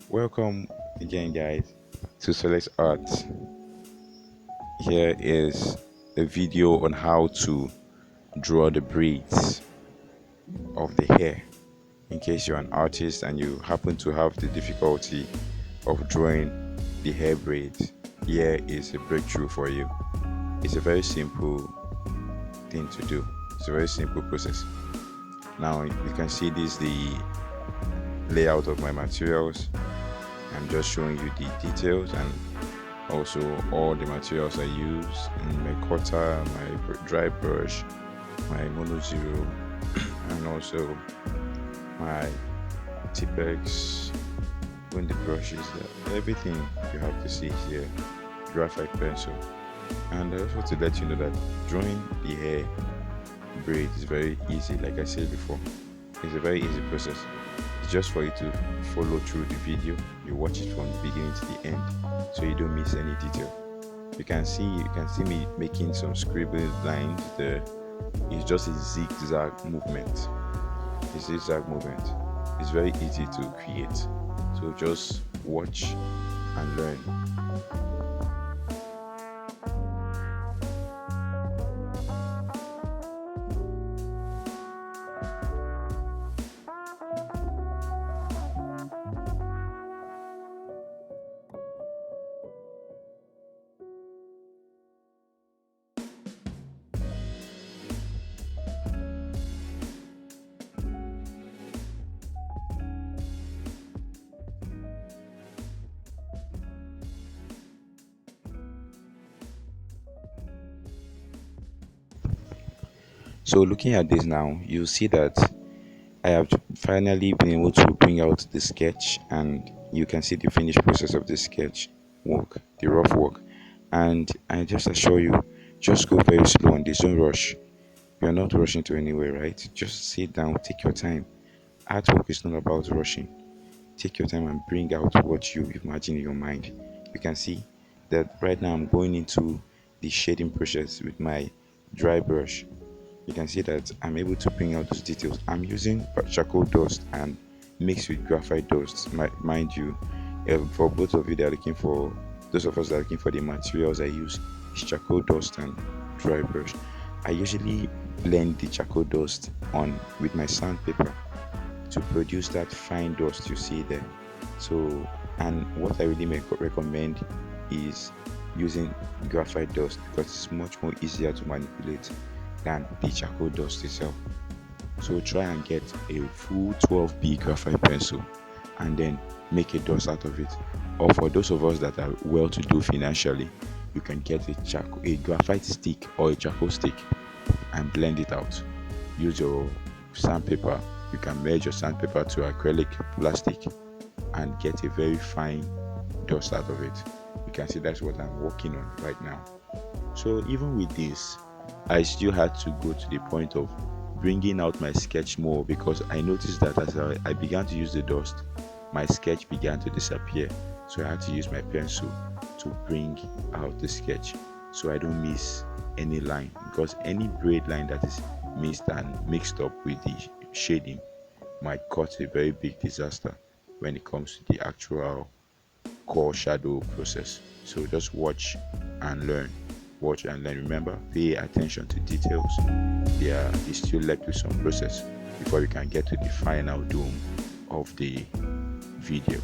Welcome again, guys, to Select Art. Here is a video on how to draw the braids of the hair. In case you're an artist and you happen to have the difficulty of drawing the hair braids, here is a breakthrough for you. It's a very simple thing to do. It's a very simple process. Now you can see this the layout of my materials. I'm just showing you the details and also all the materials I use in my cutter, my dry brush, my Monozero, and also my Tipex, when the brushes, everything you have to see here, Graphite Pencil. And I also want to let you know that drawing the hair braid is very easy. Like I said before, it's a very easy process. It's just for you to follow through the video. You watch it from the beginning to the end, so you don't miss any detail. You can see me making some scribbled lines there. It's just a zigzag movement. A zigzag movement. It's very easy to create. So just watch and learn. So looking at this now, you see that I have finally been able to bring out the sketch, and you can see the finished process of the sketch work, the rough work. And I just assure you, just go very slow on this, don't rush. You're not rushing to anywhere, right? Just sit down, take your time. Artwork is not about rushing. Take your time and bring out what you imagine in your mind. You can see that right now I'm going into the shading process with my dry brush. You can see that I'm able to bring out those details. I'm using charcoal dust and mixed with graphite dust. Mind you, for both of you that are looking for, those of us that are looking for the materials I use, is charcoal dust and dry brush. I usually blend the charcoal dust on with my sandpaper to produce that fine dust you see there. So, and what I really recommend is using graphite dust because it's much more easier to manipulate than the charcoal dust itself. So try and get a full 12B graphite pencil and then make a dust out of it. Or for those of us that are well to do financially, you can get a graphite stick or a charcoal stick and blend it out. Use your sandpaper. You can merge your sandpaper to acrylic plastic and get a very fine dust out of it. You can see that's what I'm working on right now. So even with this, I still had to go to the point of bringing out my sketch more because I noticed that as I began to use the dust, my sketch began to disappear. So I had to use my pencil to bring out the sketch so I don't miss any line, because any braid line that is missed and mixed up with the shading might cause a very big disaster when it comes to the actual core shadow process. So just watch and learn. Watch and learn. Remember, pay attention to details. They still led with some process before we can get to the final dome of the video.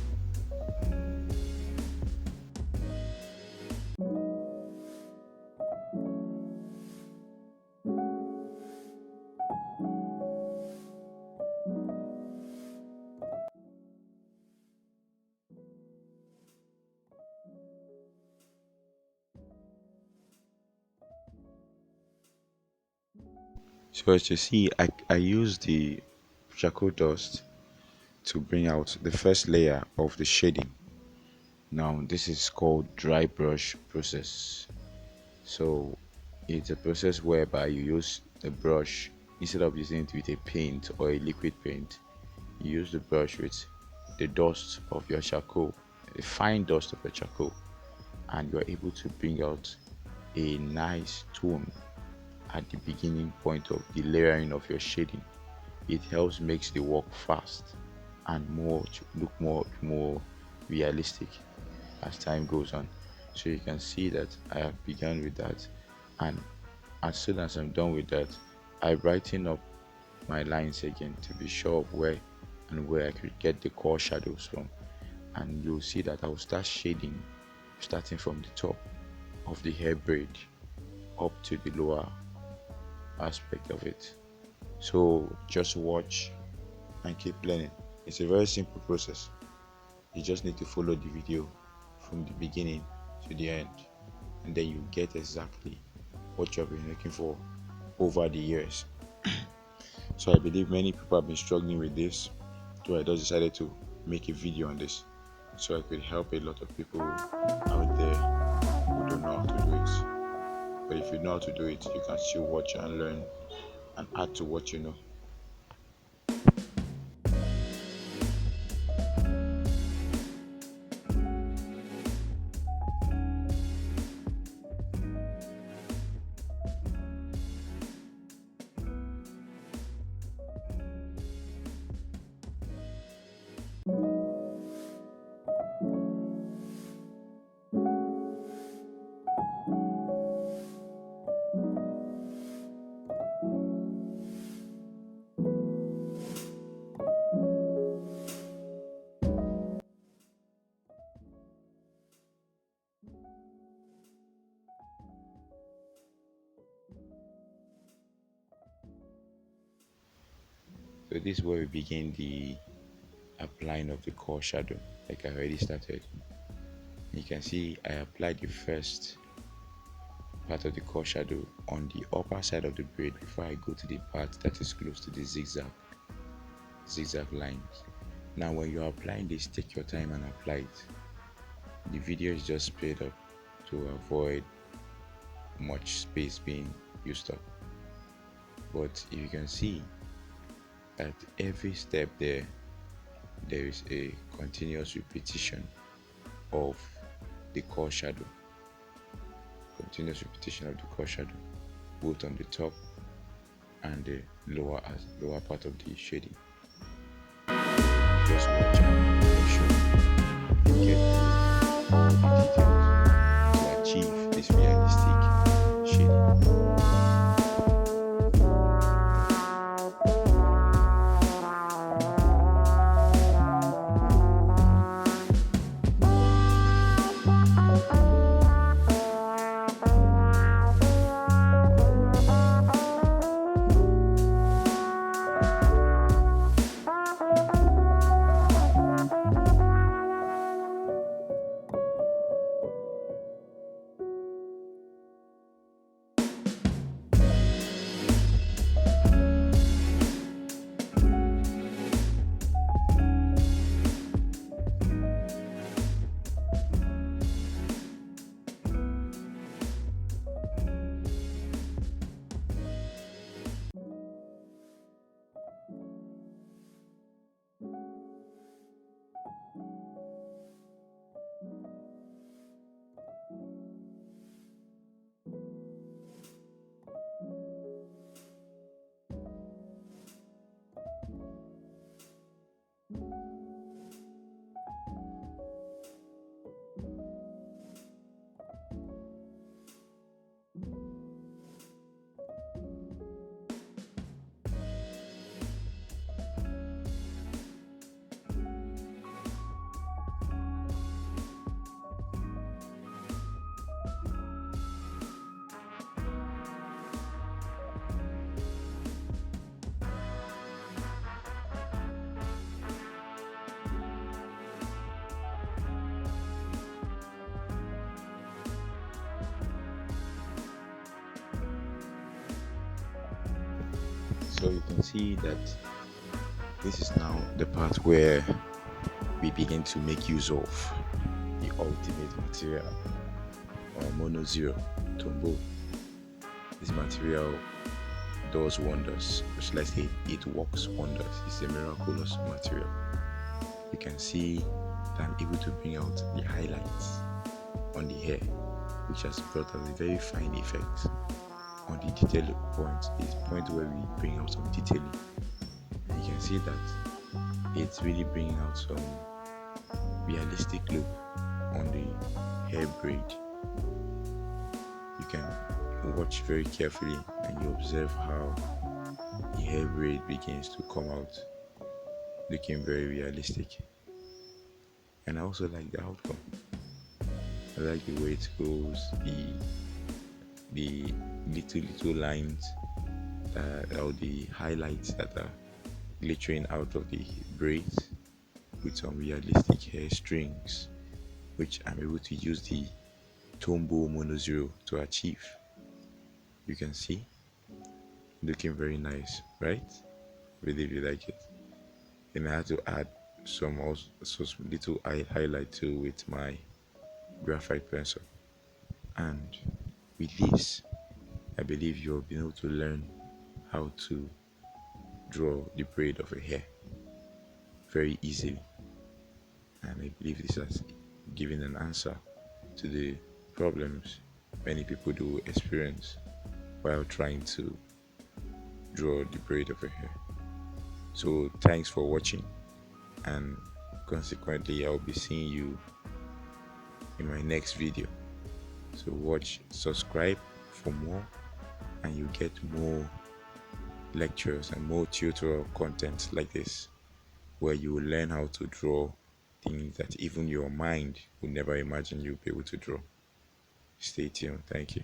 So as you see, I use the charcoal dust to bring out the first layer of the shading. Now this is called dry brush process. So it's a process whereby you use the brush instead of using it with a paint or a liquid paint. You use the brush with the dust of your charcoal, the fine dust of your charcoal, and you're able to bring out a nice tone at the beginning point of the layering of your shading. It helps makes the work fast and more look more realistic as time goes on. So you can see that I have begun with that, and as soon as I'm done with that, I brighten up my lines again to be sure of where I could get the core shadows from. And you'll see that I'll start shading starting from the top of the hair braid up to the lower aspect of it. So just watch and keep learning. It's a very simple process. You just need to follow the video from the beginning to the end, and then you get exactly what you have been looking for over the years. So I believe many people have been struggling with this, so I just decided to make a video on this so I could help a lot of people out there who don't know how to do it. But if you know how to do it, you can still watch and learn and add to what you know. So this is where we begin the applying of the core shadow, like I already started. You can see I applied the first part of the core shadow on the upper side of the braid before I go to the part that is close to the zigzag lines. Now when you're applying this, take your time and apply it. The video is just sped up to avoid much space being used up. But if you can see, at every step there is a continuous repetition of the core shadow. Continuous repetition of the core shadow, both on the top and the lower part of the shading. Just watch and make sure you get all the details to achieve this realistic shading. So you can see that this is now the part where we begin to make use of the ultimate material, or Monozero Tombow. This material does wonders. Just like say, it works wonders. It's a miraculous material. You can see that I'm able to bring out the highlights on the hair, which has brought out a very fine effect on the detail point. It's the point where we bring out some detailing, and you can see that it's really bringing out some realistic look on the hair braid. You can watch very carefully and you observe how the hair braid begins to come out looking very realistic. And I also like the outcome. I like the way it goes, the little lines or the highlights that are glittering out of the braids with some realistic hair strings, which I'm able to use the Tombow Monozero to achieve. You can see, looking very nice, right? Really, really like it. Then I had to add some little highlight too with my graphite pencil. And with this, I believe you'll be able to learn how to draw the braid of a hair very easily. And I believe this has given an answer to the problems many people do experience while trying to draw the braid of a hair. So thanks for watching, and consequently I'll be seeing you in my next video. So subscribe for more, and you get more lectures and more tutorial content like this, where you will learn how to draw things that even your mind would never imagine you'll be able to draw. Stay tuned. Thank you.